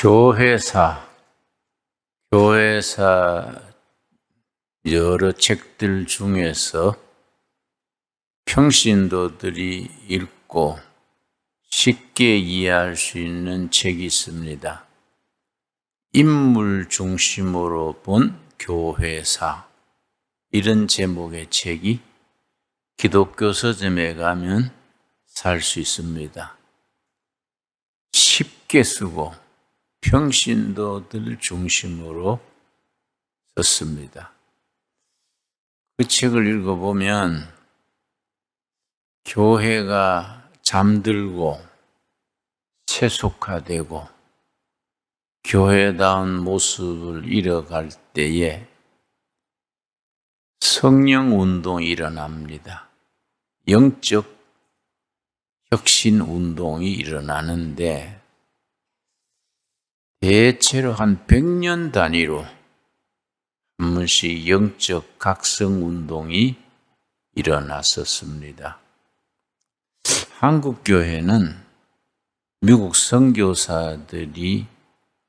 교회사 여러 책들 중에서 평신도들이 읽고 쉽게 이해할 수 있는 책이 있습니다. 인물 중심으로 본 교회사, 이런 제목의 책이 기독교 서점에 가면 살 수 있습니다. 쉽게 쓰고 평신도들 중심으로 썼습니다. 그 책을 읽어보면 교회가 잠들고 세속화되고 교회다운 모습을 잃어갈 때에 성령 운동이 일어납니다. 영적 혁신 운동이 일어나는데 대체로 한 100년 단위로 한 번씩 영적 각성 운동이 일어났었습니다. 한국 교회는 미국 선교사들이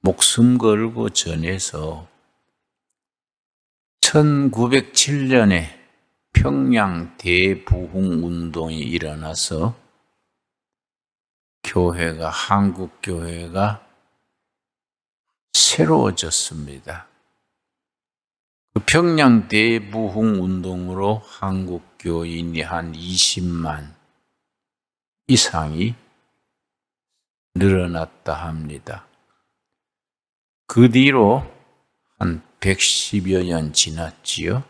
목숨 걸고 전해서 1907년에 평양 대부흥 운동이 일어나서 한국 교회가 새로워졌습니다. 그 평양 대부흥 운동으로 한국 교인이 한 20만 이상이 늘어났다 합니다. 그 뒤로 한 110여 년 지났지요.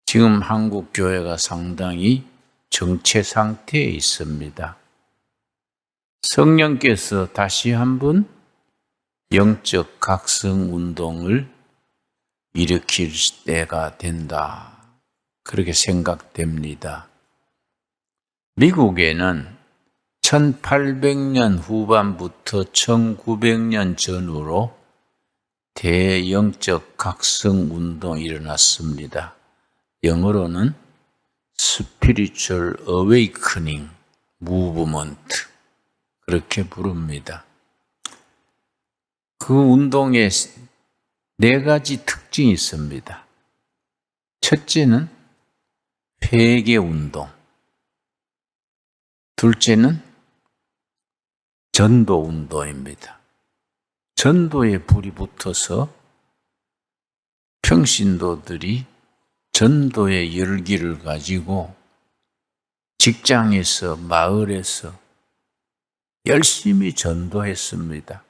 지금 한국 교회가 상당히 정체 상태에 있습니다. 성령께서 다시 한번 영적 각성 운동을 일으킬 때가 된다, 그렇게 생각됩니다. 미국에는 1800년 후반부터 1900년 전후로 대영적 각성 운동이 일어났습니다. 영어로는 Spiritual Awakening Movement, 그렇게 부릅니다. 그 운동에 4가지 특징이 있습니다. 첫째는 회개 운동, 둘째는 전도 운동입니다. 전도에 불이 붙어서 평신도들이 전도의 열기를 가지고 직장에서, 마을에서 열심히 전도했습니다.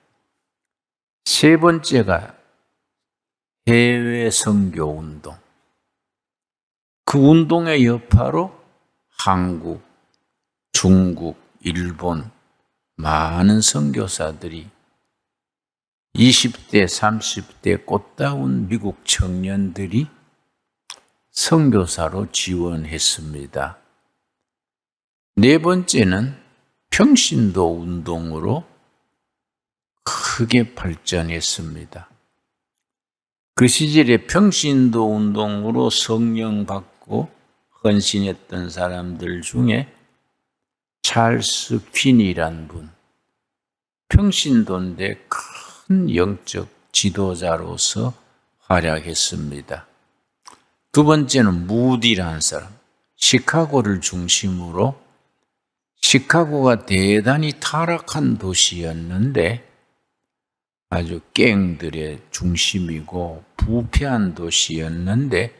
세 번째가 해외 선교 운동. 그 운동의 여파로 한국, 중국, 일본 많은 선교사들이 20대, 30대 꽃다운 미국 청년들이 선교사로 지원했습니다. 네 번째는 평신도 운동으로 크게 발전했습니다. 그 시절에 평신도 운동으로 성령 받고 헌신했던 사람들 중에 찰스 퀸이란 분, 평신도인데 큰 영적 지도자로서 활약했습니다. 두 번째는 무디라는 사람, 시카고를 중심으로, 시카고가 대단히 타락한 도시였는데 아주 갱들의 중심이고 부패한 도시였는데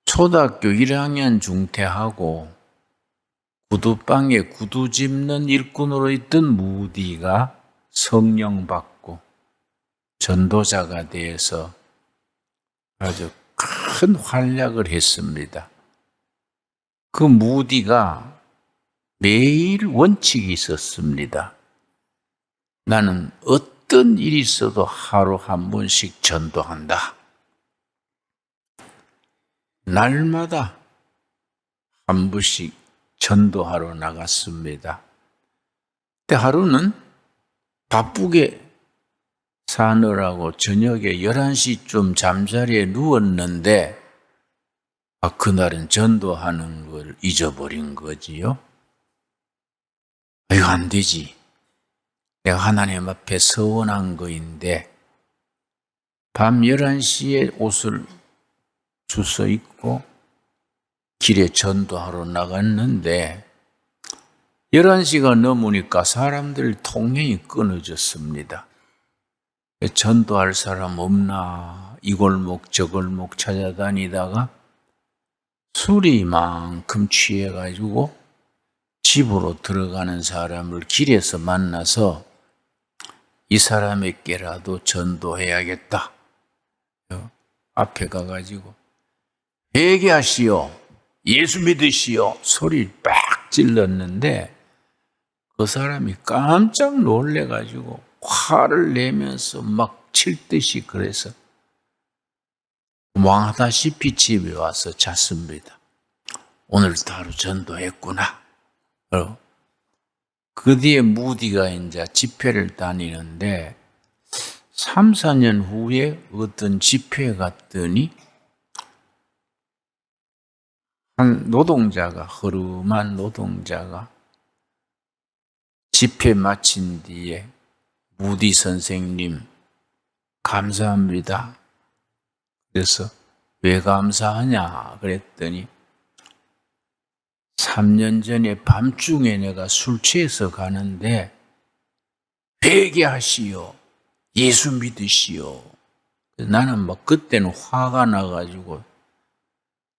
초등학교 1학년 중퇴하고 구두방에 구두 짚는 일꾼으로 있던 무디가 성령 받고 전도자가 되어서 아주 큰 활약을 했습니다. 그 무디가 매일 원칙이 있었습니다. 나는 어떤 일이 있어도 하루 한 번씩 전도한다. 날마다 한 번씩 전도하러 나갔습니다. 근데 하루는 바쁘게 사느라고 저녁에 11시쯤 잠자리에 누웠는데 그날은 전도하는 걸 잊어버린 거지요. 이거 안 되지. 내가 하나님 앞에 서원한 거인데 밤 11시에 옷을 주워 입고 길에 전도하러 나갔는데 11시가 넘으니까 사람들 통행이 끊어졌습니다. 전도할 사람 없나 이 골목 저 골목 찾아다니다가 술이 이만큼 취해가지고 집으로 들어가는 사람을 길에서 만나서 이 사람에게라도 전도해야겠다. 앞에 가가지고 회개하시오, 예수 믿으시오 소리를 빡 질렀는데 그 사람이 깜짝 놀래가지고 화를 내면서 막 칠 듯이 그래서 망하다시피 집에 와서 잤습니다. 오늘도 하루 전도했구나. 그 뒤에 무디가 이제 집회를 다니는데 3, 4년 후에 어떤 집회에 갔더니 한 노동자가, 허름한 노동자가 집회 마친 뒤에 무디 선생님 감사합니다. 그래서 왜 감사하냐 그랬더니 3년 전에 밤중에 내가 술 취해서 가는데 회개하시오, 예수 믿으시오. 나는 막 그때는 화가 나가지고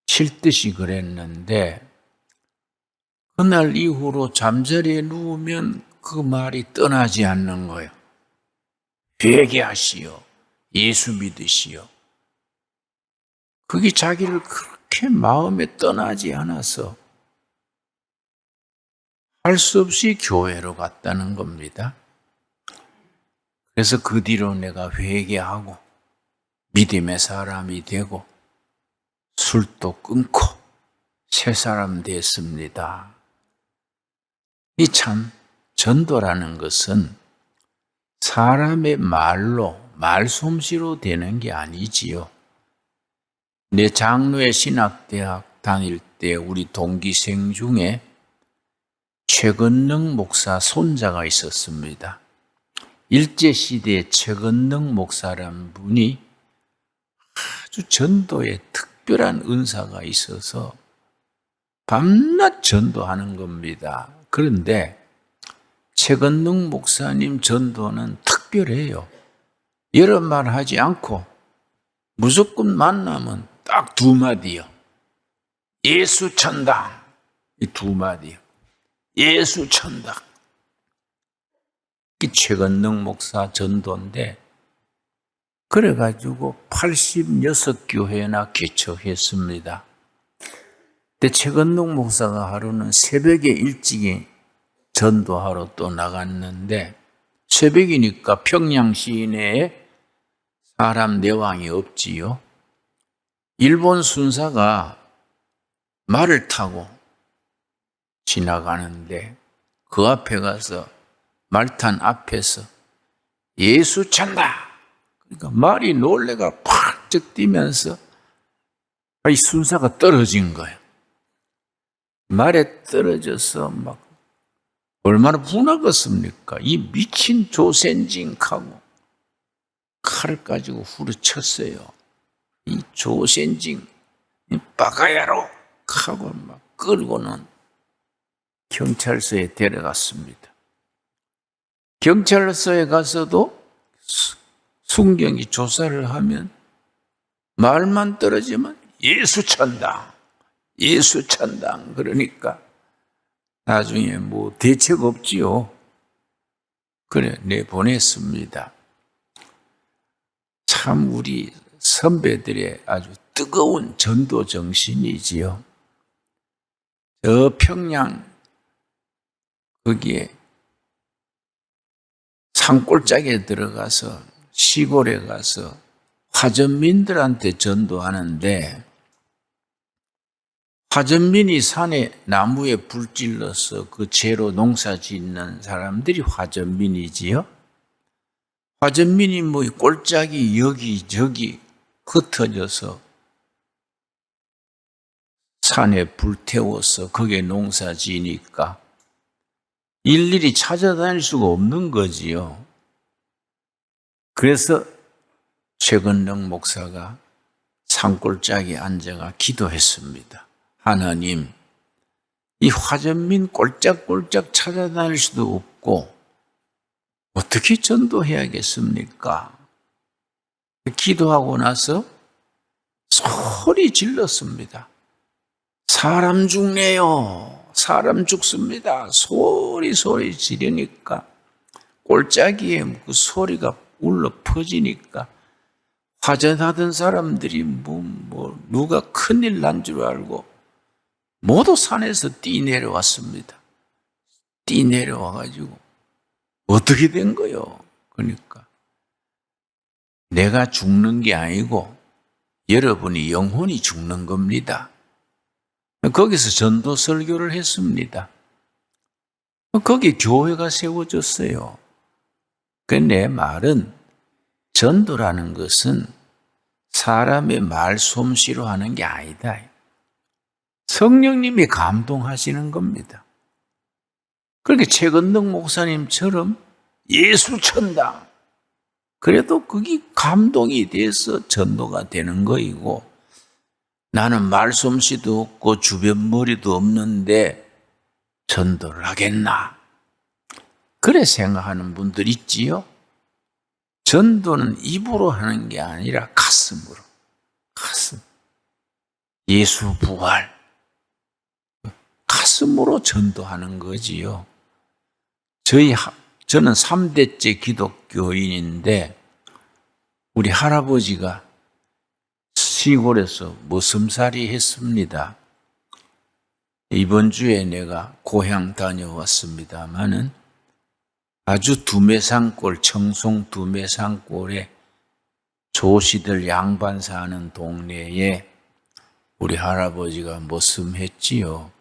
칠 듯이 그랬는데 그날 이후로 잠자리에 누우면 그 말이 떠나지 않는 거예요. 회개하시오, 예수 믿으시오. 그게 자기를 그렇게 마음에 떠나지 않아서 할 수 없이 교회로 갔다는 겁니다. 그래서 그 뒤로 내가 회개하고 믿음의 사람이 되고 술도 끊고 새 사람 됐습니다. 이 참 전도라는 것은 사람의 말로, 말솜씨로 되는 게 아니지요. 내 장로의 신학대학 다닐 때 우리 동기생 중에 최건능 목사 손자가 있었습니다. 일제시대에 최건능 목사란 분이 아주 전도에 특별한 은사가 있어서 밤낮 전도하는 겁니다. 그런데 최건능 목사님 전도는 특별해요. 여러 말 하지 않고 무조건 만나면 딱 두 마디요. 예수 천당. 이 두 마디요. 예수 천당. 이 최건능 목사 전도인데 그래가지고 86교회나 개척했습니다. 근데 최건능 목사가 하루는 새벽에 일찍이 전도하러 또 나갔는데 새벽이니까 평양 시내에 사람 내왕이 없지요. 일본 순사가 말을 타고 지나가는데 그 앞에 가서 말탄 앞에서 예수 찬다. 그러니까 말이 놀래가 팍쩍 뛰면서 이 순사가 떨어진 거예요. 말에 떨어져서 막 얼마나 분하겠습니까? 이 미친 조센징하고 칼을 가지고 후려쳤어요. 이 조센징, 이 빠가야로 하고 막 끌고는 경찰서에 데려갔습니다. 경찰서에 가서도 순경이 조사를 하면 말만 떨어지면 예수 찬당, 예수 찬당 그러니까 나중에 뭐 대책 없지요. 그래 내보냈습니다. 참 우리 선배들의 아주 뜨거운 전도 정신이지요. 저 평양 거기에 산골짜기에 들어가서 시골에 가서 화전민들한테 전도하는데 화전민이 산에 나무에 불 질러서 그 재로 농사 짓는 사람들이 화전민이지요. 화전민이 뭐 꼴짝이 여기저기 흩어져서 산에 불 태워서 거기에 농사 지니까 일일이 찾아다닐 수가 없는 거지요. 그래서 최건능 목사가 산골짜기에 앉아가 기도했습니다. 하나님, 이 화전민 꼴짝꼴짝 찾아다닐 수도 없고 어떻게 전도해야겠습니까? 기도하고 나서 소리 질렀습니다. 사람 죽네요. 사람 죽습니다. 소리 지르니까 골짜기에 그 소리가 울려 퍼지니까 화전하던 사람들이 누가 큰일 난 줄 알고 모두 산에서 뛰내려왔습니다. 뛰내려와가지고 어떻게 된 거요? 그러니까 내가 죽는 게 아니고 여러분이 영혼이 죽는 겁니다. 거기서 전도 설교를 했습니다. 거기 교회가 세워졌어요. 그 내 말은 전도라는 것은 사람의 말솜씨로 하는 게 아니다. 성령님이 감동하시는 겁니다. 그렇게 최건능 목사님처럼 예수천당, 그래도 그게 감동이 돼서 전도가 되는 거이고, 나는 말솜씨도 없고 주변 머리도 없는데 전도를 하겠나? 그래 생각하는 분들 있지요? 전도는 입으로 하는 게 아니라 가슴으로. 가슴. 예수 부활. 가슴으로 전도하는 거지요. 저는 3대째 기독교인인데 우리 할아버지가 시골에서 머슴살이 했습니다. 이번 주에 내가 고향 다녀왔습니다마는 아주 두메산골, 청송 두메산골에 조시들 양반 사는 동네에 우리 할아버지가 머슴했지요.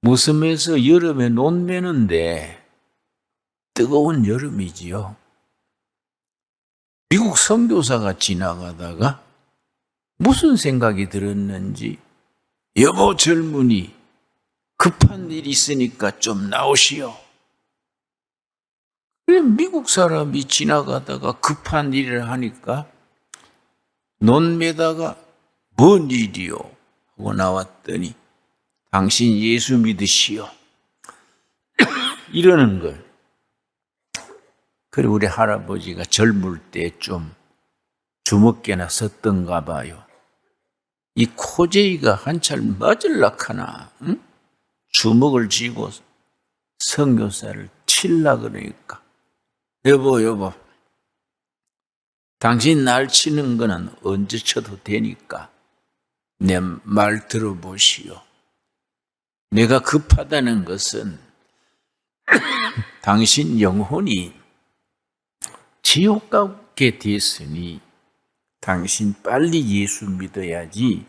머슴해서 여름에 논 매는데 뜨거운 여름이지요. 미국 선교사가 지나가다가 무슨 생각이 들었는지, 여보 젊은이 급한 일이 있으니까 좀 나오시오. 그래 미국 사람이 지나가다가 급한 일을 하니까 논 매다가 뭔 일이요? 하고 나왔더니 당신 예수 믿으시오. 이러는 걸. 그래 우리 할아버지가 젊을 때 좀 주먹깨나 썼던가 봐요. 이 코제이가 한참 맞을락하나 응? 주먹을 쥐고 선교사를 칠라 그러니까 여보 당신 날 치는 거는 언제 쳐도 되니까 내 말 들어보시오. 내가 급하다는 것은 당신 영혼이 지옥 가게 됐으니 당신 빨리 예수 믿어야지.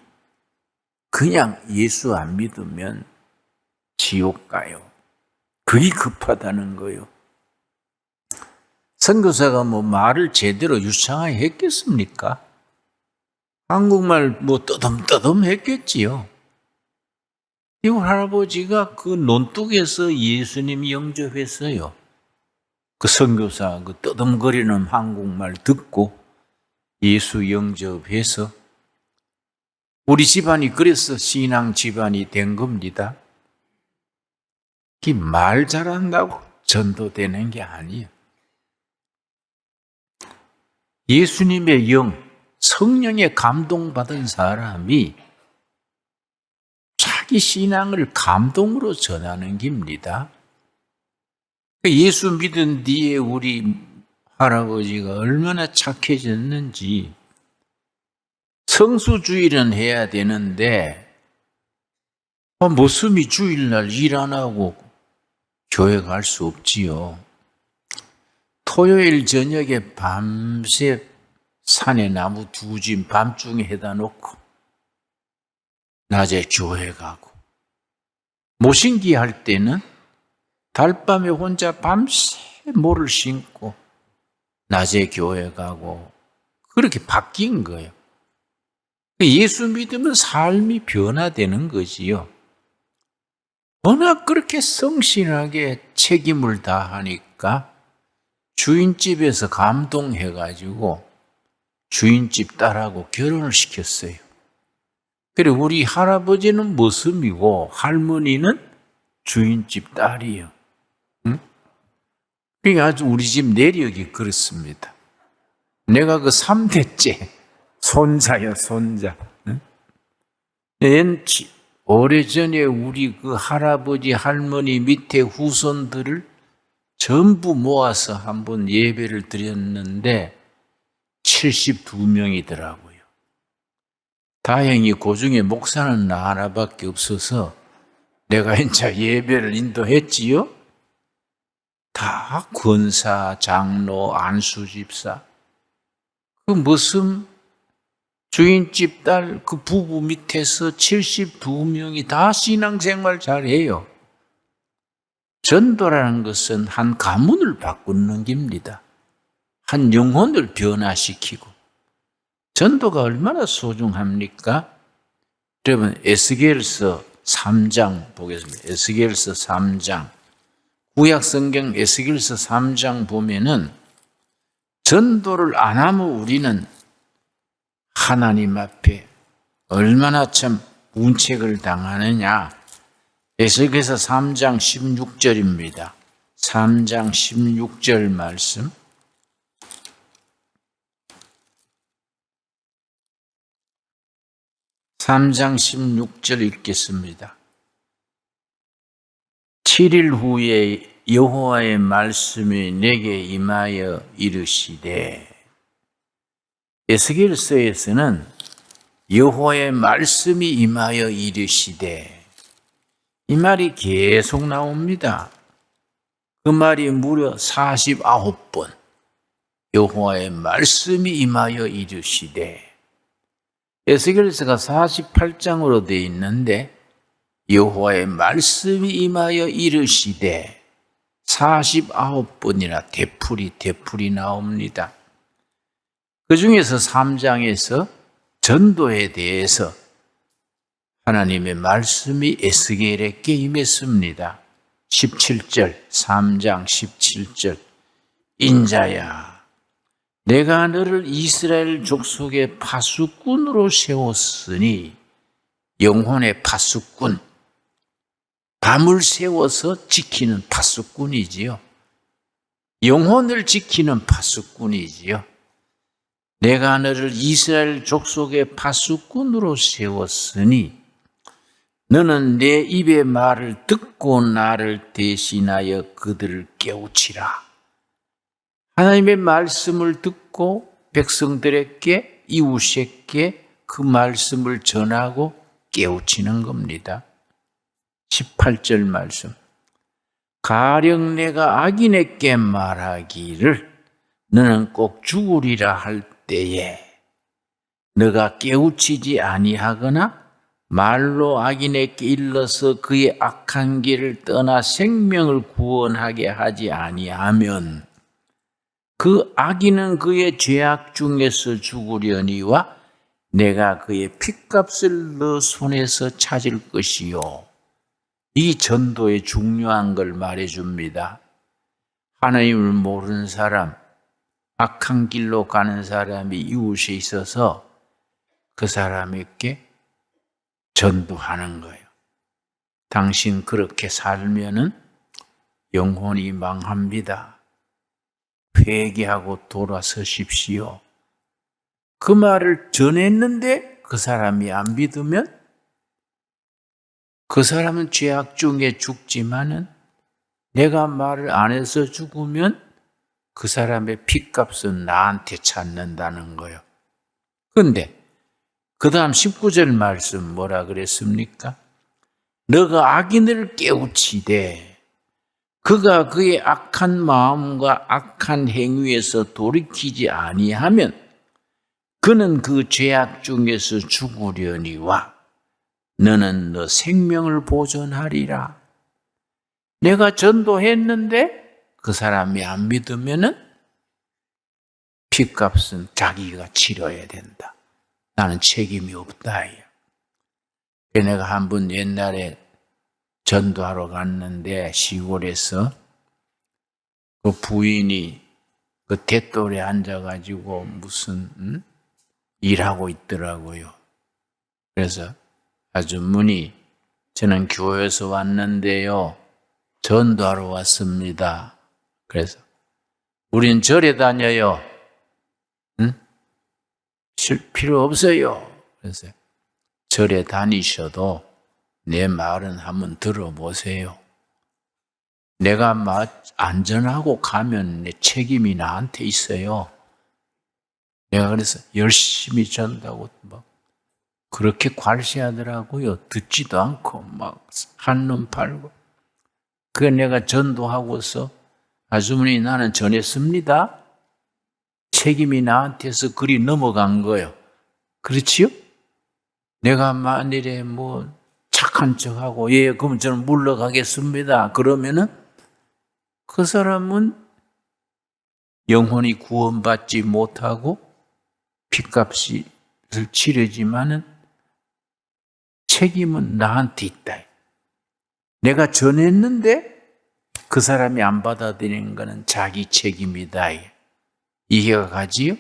그냥 예수 안 믿으면 지옥 가요. 그게 급하다는 거요. 선교사가 말을 제대로 유창하게 했겠습니까? 한국말 떠듬떠듬 했겠지요. 이 할아버지가 그 논둑에서 예수님 영접했어요. 그 선교사 그 떠듬거리는 한국말 듣고 예수 영접해서 우리 집안이 그래서 신앙 집안이 된 겁니다. 이 말 잘한다고 전도되는 게 아니에요. 예수님의 영, 성령에 감동받은 사람이 자기 신앙을 감동으로 전하는 겁니다. 예수 믿은 뒤에 우리 할아버지가 얼마나 착해졌는지. 성수주일은 해야 되는데 머슴이 주일날 일 안 하고 교회 갈 수 없지요. 토요일 저녁에 밤새 산에 나무 두 짐 밤중에 해다 놓고 낮에 교회 가고, 모신기 할 때는 달밤에 혼자 밤새 모를 신고 낮에 교회 가고 그렇게 바뀐 거예요. 예수 믿으면 삶이 변화되는 거지요. 워낙 그렇게 성실하게 책임을 다하니까 주인집에서 감동해가지고 주인집 딸하고 결혼을 시켰어요. 그래 우리 할아버지는 머슴이고 할머니는 주인집 딸이요. 응? 그러니까 아주 우리 집 내력이 그렇습니다. 내가 그 3대째 손자야 손자. 응? 오래전에 우리 그 할아버지 할머니 밑에 후손들을 전부 모아서 한번 예배를 드렸는데 72명이더라고요. 다행히 그 중에 목사는 나 하나밖에 없어서 내가 이제 예배를 인도했지요. 다 권사, 장로, 안수집사, 그 무슨 주인집 딸 그 부부 밑에서 72명이 다 신앙생활 잘해요. 전도라는 것은 한 가문을 바꾸는 겁니다. 한 영혼을 변화시키고. 전도가 얼마나 소중합니까? 여러분 에스겔서 3장 보겠습니다. 에스겔서 3장. 구약성경 에스겔서 3장 보면은 전도를 안 하면 우리는 하나님 앞에 얼마나 참 운책을 당하느냐. 에스겔서 3장 16절입니다. 3장 16절 말씀. 3장 16절 읽겠습니다. 7일 후에 여호와의 말씀이 내게 임하여 이르시되, 에스겔서에서는 여호와의 말씀이 임하여 이르시되, 이 말이 계속 나옵니다. 그 말이 무려 49번 여호와의 말씀이 임하여 이르시되, 에스겔서가 48장으로 되어 있는데 여호와의 말씀이 임하여 이르시되 49번이나 되풀이 나옵니다. 그 중에서 3장에서 전도에 대해서 하나님의 말씀이 에스겔에게 임했습니다. 17절, 3장 17절. 인자야, 내가 너를 이스라엘 족속의 파수꾼으로 세웠으니, 영혼의 파수꾼, 밤을 세워서 지키는 파수꾼이지요. 영혼을 지키는 파수꾼이지요. 내가 너를 이스라엘 족속의 파수꾼으로 세웠으니 너는 내 입의 말을 듣고 나를 대신하여 그들을 깨우치라. 하나님의 말씀을 듣고 백성들에게, 이웃에게 그 말씀을 전하고 깨우치는 겁니다. 18절 말씀. 가령 내가 악인에게 말하기를 너는 꼭 죽으리라 할 때에 너가 깨우치지 아니하거나 말로 악인에게 일러서 그의 악한 길을 떠나 생명을 구원하게 하지 아니하면 그 악인은 그의 죄악 중에서 죽으려니와 내가 그의 핏값을 너 손에서 찾을 것이요. 이 전도의 중요한 걸 말해줍니다. 하나님을 모르는 사람, 악한 길로 가는 사람이 이웃에 있어서 그 사람에게 전도하는 거예요. 당신 그렇게 살면은 영혼이 망합니다. 회개하고 돌아서십시오. 그 말을 전했는데 그 사람이 안 믿으면 그 사람은 죄악 중에 죽지만은 내가 말을 안 해서 죽으면 그 사람의 핏값은 나한테 찾는다는 거예요. 그런데 그 다음 19절 말씀 뭐라 그랬습니까? 너가 악인을 깨우치되 그가 그의 악한 마음과 악한 행위에서 돌이키지 아니하면 그는 그 죄악 중에서 죽으려니와 너는 너 생명을 보존하리라. 내가 전도했는데 그 사람이 안 믿으면은 핏값은 자기가 치러야 된다. 나는 책임이 없다. 내가 한번 옛날에 전도하러 갔는데 시골에서 그 부인이 그 대돌에 앉아가지고 무슨 일하고 있더라고요. 그래서 아주머니, 저는 교회에서 왔는데요, 전도하러 왔습니다. 그래서 우린 절에 다녀요. 필요 없어요. 그래서 절에 다니셔도 내 말은 한번 들어보세요. 내가 안전하고 가면 내 책임이 나한테 있어요. 내가 그래서 열심히 전다고 막 그렇게 괄시하더라고요. 듣지도 않고 막 한눈 팔고. 그 내가 전도하고서 아주머니 나는 전했습니다. 책임이 나한테서 그리 넘어간 거예요. 그렇지요? 내가 만일에 뭐 착한 척하고 예 그럼 저는 물러가겠습니다. 그러면은 그 사람은 영혼이 구원받지 못하고 핏값을 치르지만은 책임은 나한테 있다. 내가 전했는데 그 사람이 안 받아들이는 것은 자기 책임이다. 이해가 가지요?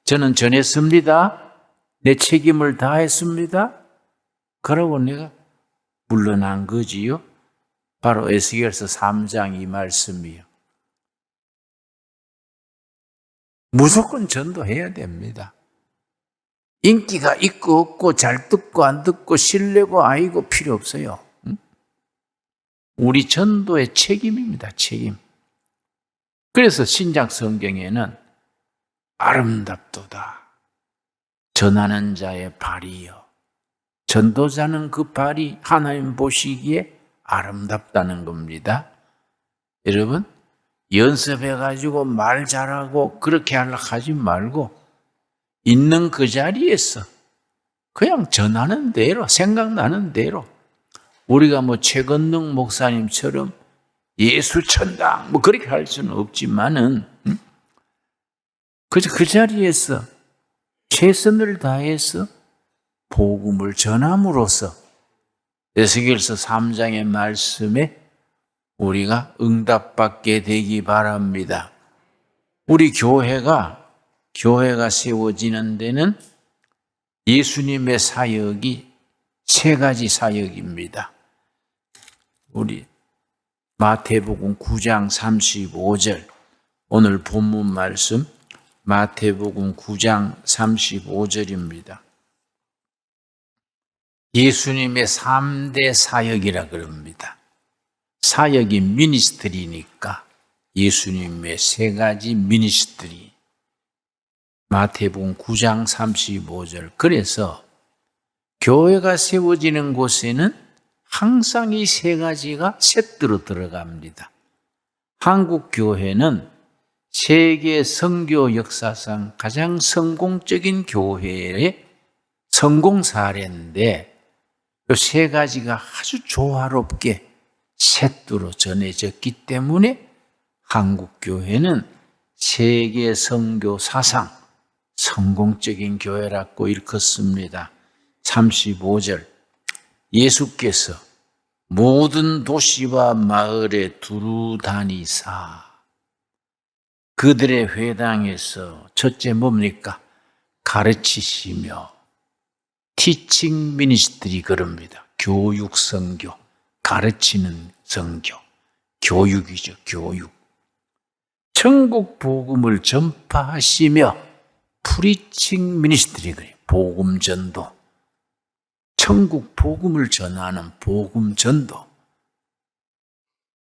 저는 전했습니다. 내 책임을 다했습니다. 그러고 내가 물러난 거지요. 바로 에스겔서 3장 이 말씀이요. 무조건 전도해야 됩니다. 인기가 있고 없고 잘 듣고 안 듣고 신뢰고 아이고 필요 없어요. 우리 전도의 책임입니다. 책임. 그래서 신약 성경에는 아름답도다. 전하는 자의 발이요. 전도자는 그 발이 하나님 보시기에 아름답다는 겁니다. 여러분, 연습해가지고 말 잘하고 그렇게 하려고 하지 말고 있는 그 자리에서 그냥 전하는 대로, 생각나는 대로 우리가 뭐 최건능 목사님처럼 예수천당 뭐 그렇게 할 수는 없지만은 그 자리에서 최선을 다해서 복음을 전함으로써 에스겔서 3장의 말씀에 우리가 응답받게 되기 바랍니다. 우리 교회가 세워지는 데는 예수님의 사역이 세 가지 사역입니다. 우리 마태복음 9장 35절 오늘 본문 말씀 마태복음 9장 35절입니다. 예수님의 3대 사역이라 그럽니다. 사역이 미니스트리니까 예수님의 세 가지 미니스트리. 마태복음 9장 35절. 그래서 교회가 세워지는 곳에는 항상 이 세 가지가 세트로 들어갑니다. 한국 교회는 세계 선교 역사상 가장 성공적인 교회의 성공 사례인데 이 세 가지가 아주 조화롭게 세트로 전해졌기 때문에 한국 교회는 세계 선교 사상 성공적인 교회라고 일컫습니다. 35절 예수께서 모든 도시와 마을에 두루 다니사 그들의 회당에서 첫째 뭡니까? 가르치시며 티칭 미니스트리 그럽니다. 교육 선교, 가르치는 선교, 교육이죠. 교육. 천국 복음을 전파하시며 프리칭 미니스트리 그래요. 복음 전도. 천국 복음을 전하는 복음 전도.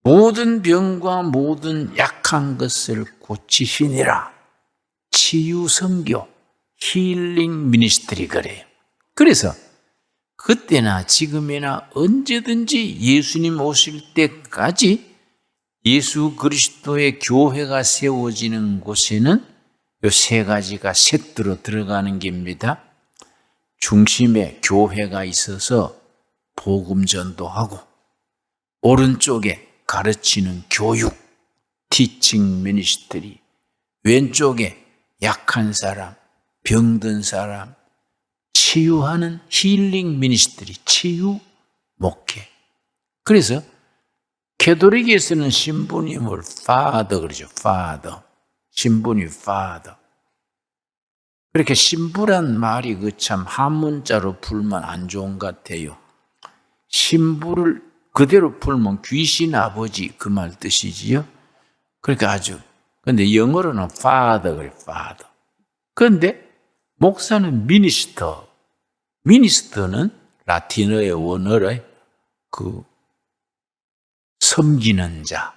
모든 병과 모든 약한 것을 고치시니라. 치유 선교, 힐링 미니스트리 그래요. 그래서 그때나 지금이나 언제든지 예수님 오실 때까지 예수 그리스도의 교회가 세워지는 곳에는 이 세 가지가 세트로 들어가는 겁니다. 중심에 교회가 있어서 복음 전도하고 오른쪽에 가르치는 교육, 티칭 미니스트리, 왼쪽에 약한 사람, 병든 사람, 치유하는 힐링 미니스트리, 치유, 목회. 그래서 캐톨릭에서는 신부님을 father 그러죠. father. 신부님 father. 그렇게 신부란 말이 그 참 한문자로 풀면 안 좋은 것 같아요. 신부를 그대로 풀면 귀신 아버지 그 말 뜻이지요. 그러니까 아주 근데 영어로는 father 그래 father. 그런데 목사는 미니스터. 미니스터는 라틴어의 원어의 그 섬기는 자,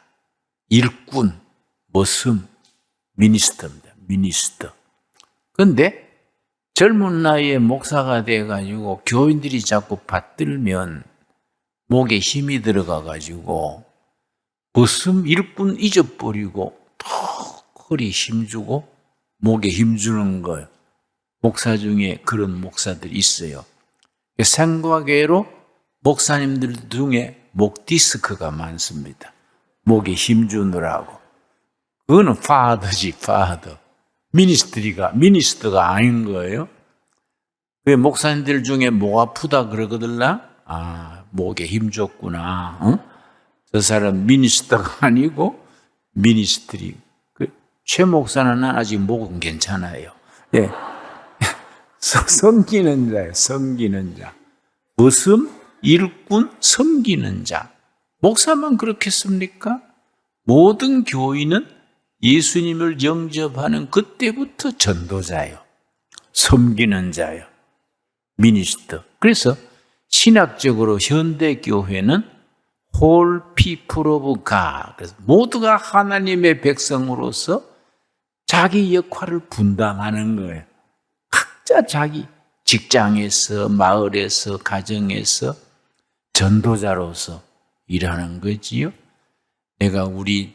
일꾼, 머슴, 미니스터입니다. 미니스터. 그런데 젊은 나이에 목사가 돼가지고 교인들이 자꾸 받들면 목에 힘이 들어가가지고 머슴, 일꾼 잊어버리고 턱 허리 힘주고 목에 힘주는 거예요. 목사 중에 그런 목사들이 있어요. 생과계로 목사님들 중에 목 디스크가 많습니다. 목에 힘주느라고. 그거는 파더지, 파더. 미니스터가 아닌 거예요. 왜 목사님들 중에 목 아프다 그러거들라? 아, 목에 힘줬구나. 어? 저 사람 미니스터가 아니고 미니스트리. 최 목사는 아직 목은 괜찮아요. 예. 섬기는 자예요. 섬기는 자. 머슴, 일꾼, 섬기는 자. 목사만 그렇겠습니까? 모든 교인은 예수님을 영접하는 그때부터 전도자예요. 섬기는 자예요. 미니스터. 그래서 신학적으로 현대교회는 whole people of God. 그래서 모두가 하나님의 백성으로서 자기 역할을 분담하는 거예요. 각자 자기 직장에서, 마을에서, 가정에서 전도자로서 일하는 거지요. 내가 우리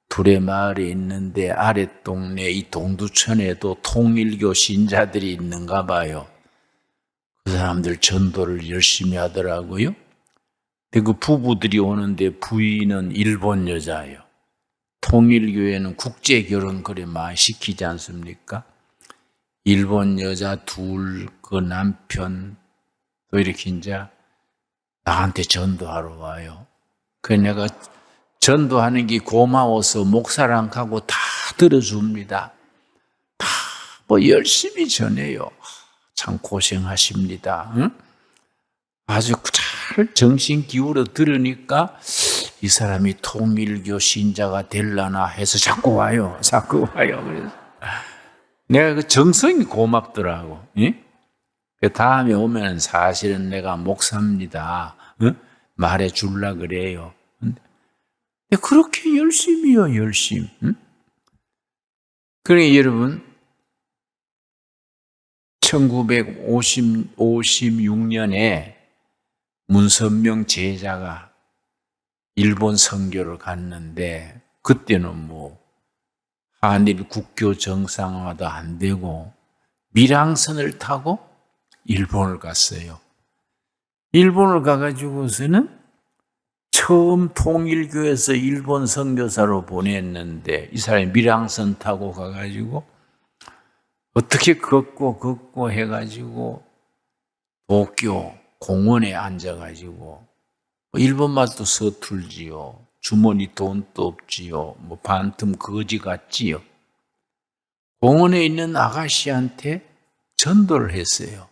둘의 마을에 있는데 아랫동네 이 동두천에도 통일교 신자들이 있는가 봐요. 그 사람들 전도를 열심히 하더라고요. 근데 그 부부들이 오는데 부인은 일본 여자예요. 통일교회는 국제결혼 그래 많이 시키지 않습니까? 일본 여자 둘, 그 남편, 또 이렇게 이제 나한테 전도하러 와요. 그래서 내가 전도하는 게 고마워서 목사랑 가고 다 들어줍니다. 다 뭐 열심히 전해요. 참 고생하십니다. 응? 아주 잘 정신 기울여 들으니까 이 사람이 통일교 신자가 되려나 해서 자꾸 와요. 자꾸 와요. 그래서 내가 그 정성이 고맙더라고. 응? 그 다음에 오면 사실은 내가 목사입니다. 응? 말해 줄라 그래요. 근데 그렇게 열심히요, 열심. 응? 그러니까 여러분, 1956년에 문선명 제자가 일본 선교를 갔는데 그때는 뭐 한일 국교 정상화도 안 되고 밀항선을 타고 일본을 갔어요. 일본을 가가지고서는 처음 통일교에서 일본 선교사로 보냈는데 이 사람이 밀항선 타고 가가지고 어떻게 걷고 해가지고 도쿄 공원에 앉아가지고 일본 말도 서툴지요. 주머니 돈도 없지요. 뭐 반틈 거지 같지요. 공원에 있는 아가씨한테 전도를 했어요.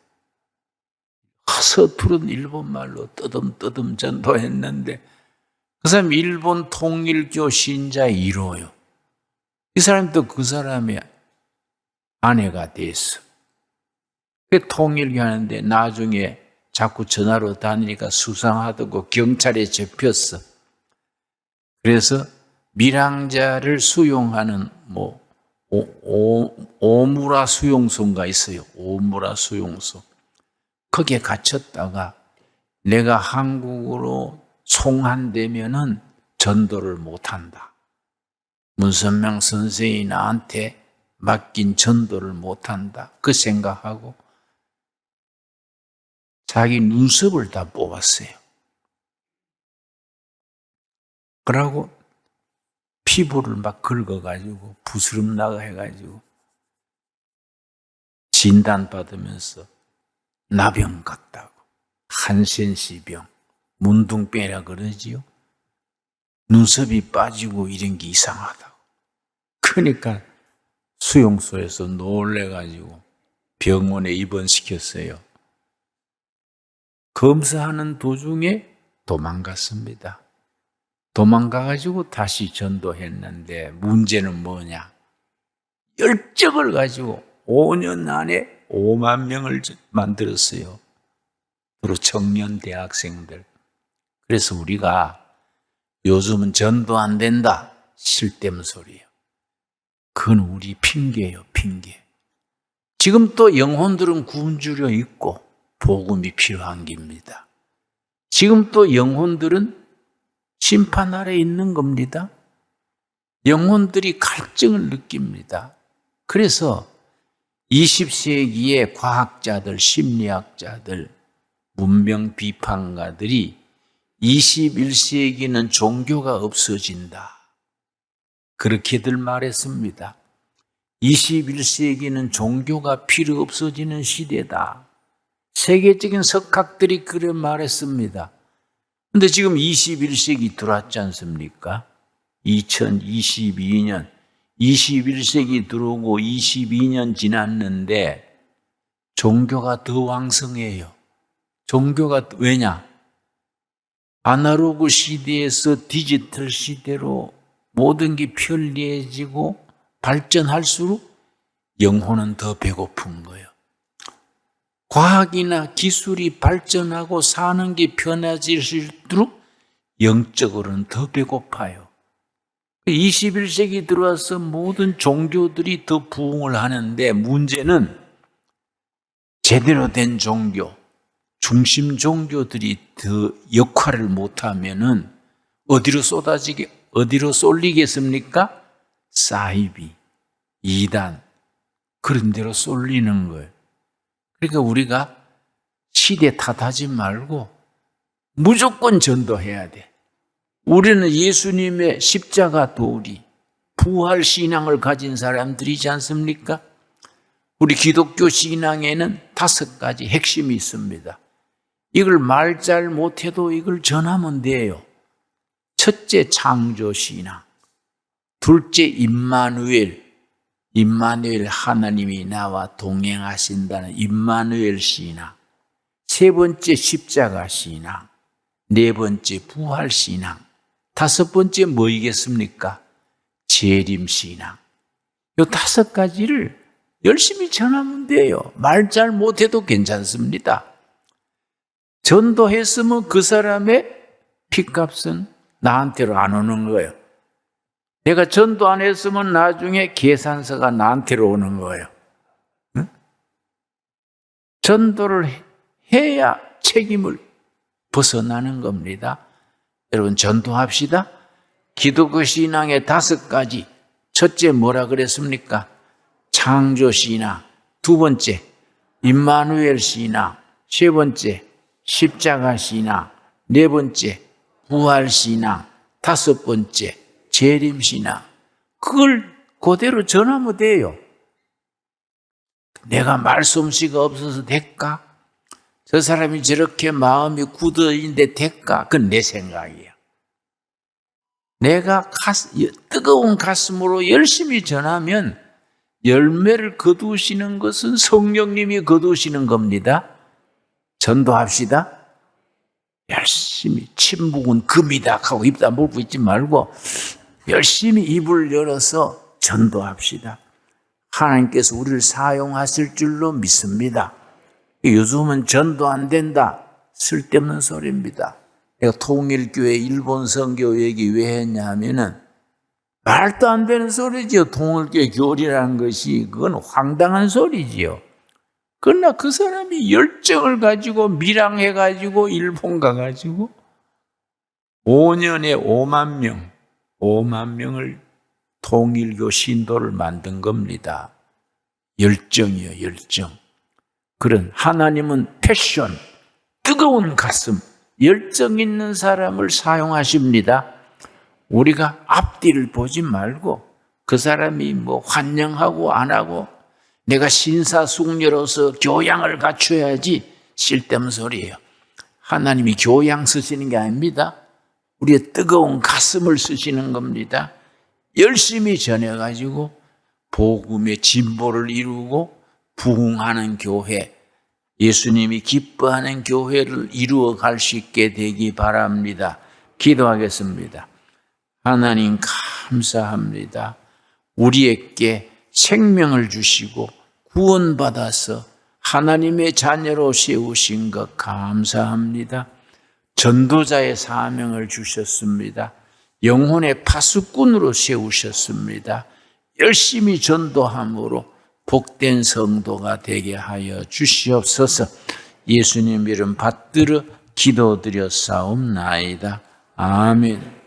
서투른 일본말로 뜨듬뜨듬 전도했는데 그 사람이 일본 통일교 신자 1호요. 이 사람도 그 사람의 아내가 됐어. 그 통일교 하는데 나중에 자꾸 전화로 다니니까 수상하다고 경찰에 잡혔어. 그래서 밀항자를 수용하는 뭐 오무라 수용소인가 있어요. 오무라 수용소. 거기에 갇혔다가 내가 한국으로 송환되면은 전도를 못한다. 문선명 선생이 나한테 맡긴 전도를 못한다. 그 생각하고 자기 눈썹을 다 뽑았어요. 그러고 피부를 막 긁어가지고 부스럼 나가 해가지고 진단받으면서 나병 같다고. 한센시병. 문둥병이라 그러지요. 눈썹이 빠지고 이런 게 이상하다고. 그러니까 수용소에서 놀래가지고 병원에 입원시켰어요. 검사하는 도중에 도망갔습니다. 도망가가지고 다시 전도했는데 문제는 뭐냐? 열정을 가지고 5년 안에 5만 명을 만들었어요. 주로 청년 대학생들. 그래서 우리가 요즘은 전도 안 된다. 쓸데없는 소리예요. 그건 우리 핑계예요, 핑계. 지금 또 영혼들은 굶주려 있고 복음이 필요한 겁니다. 지금 또 영혼들은 심판 아래 있는 겁니다. 영혼들이 갈증을 느낍니다. 그래서 20세기의 과학자들, 심리학자들, 문명 비판가들이 21세기는 종교가 없어진다. 그렇게들 말했습니다. 21세기는 종교가 필요 없어지는 시대다. 세계적인 석학들이 그래 말했습니다. 근데 지금 21세기 들어왔지 않습니까? 2022년, 21세기 들어오고 22년 지났는데 종교가 더 왕성해요. 종교가 왜냐? 아날로그 시대에서 디지털 시대로 모든 게 편리해지고 발전할수록 영혼은 더 배고픈 거예요. 과학이나 기술이 발전하고 사는 게 편해질수록 영적으로는 더 배고파요. 21세기 들어와서 모든 종교들이 더 부흥을 하는데 문제는 제대로 된 종교, 중심 종교들이 더 역할을 못하면은 어디로 쏠리겠습니까? 사이비, 이단, 그런 데로 쏠리는 거예요. 그러니까 우리가 시대 탓하지 말고 무조건 전도해야 돼. 우리는 예수님의 십자가 도리, 부활 신앙을 가진 사람들이지 않습니까? 우리 기독교 신앙에는 5가지 핵심이 있습니다. 이걸 말 잘 못해도 이걸 전하면 돼요. 첫째, 창조 신앙. 둘째, 임마누엘. 임마누엘, 하나님이 나와 동행하신다는 임마누엘 신앙. 세 번째, 십자가 신앙. 네 번째, 부활 신앙. 5번째 뭐이겠습니까? 재림 신앙. 이 5가지를 열심히 전하면 돼요. 말 잘 못해도 괜찮습니다. 전도했으면 그 사람의 핏값은 나한테로 안 오는 거예요. 내가 전도 안 했으면 나중에 계산서가 나한테로 오는 거예요. 응? 전도를 해야 책임을 벗어나는 겁니다. 여러분 전도합시다. 기독교 신앙의 5가지. 첫째 뭐라 그랬습니까? 창조 신앙. 두 번째 임마누엘 신앙. 세 번째 십자가 신앙. 네 번째 부활 신앙. 5번째 재림 신앙. 그걸 그대로 전하면 돼요. 내가 말솜씨가 없어서 될까? 저 사람이 저렇게 마음이 굳어있는데 될까? 그건 내 생각이야. 내가 뜨거운 가슴으로 열심히 전하면 열매를 거두시는 것은 성령님이 거두시는 겁니다. 전도합시다. 열심히 침묵은 금이다 하고 입 다물고 있지 말고 열심히 입을 열어서 전도합시다. 하나님께서 우리를 사용하실 줄로 믿습니다. 요즘은 전도 안 된다. 쓸데없는 소리입니다. 내가 통일교회 일본 선교 얘기 왜 했냐 하면은 말도 안 되는 소리지요. 통일교회 교리라는 것이 그건 황당한 소리지요. 그러나 그 사람이 열정을 가지고 밀항해가지고 일본 가가지고 5년에 5만 명을 통일교 신도를 만든 겁니다. 열정이요, 열정. 그런 하나님은 패션, 뜨거운 가슴, 열정 있는 사람을 사용하십니다. 우리가 앞뒤를 보지 말고 그 사람이 뭐 환영하고 안 하고 내가 신사숙녀로서 교양을 갖춰야지 쓸데없는 소리예요. 하나님이 교양 쓰시는 게 아닙니다. 우리의 뜨거운 가슴을 쓰시는 겁니다. 열심히 전해가지고 복음의 진보를 이루고 부흥하는 교회, 예수님이 기뻐하는 교회를 이루어 갈 수 있게 되기 바랍니다. 기도하겠습니다. 하나님 감사합니다. 우리에게 생명을 주시고 구원받아서 하나님의 자녀로 세우신 것 감사합니다. 전도자의 사명을 주셨습니다. 영혼의 파수꾼으로 세우셨습니다. 열심히 전도함으로 복된 성도가 되게 하여 주시옵소서. 예수님 이름 받들어 기도드렸사옵나이다. 아멘.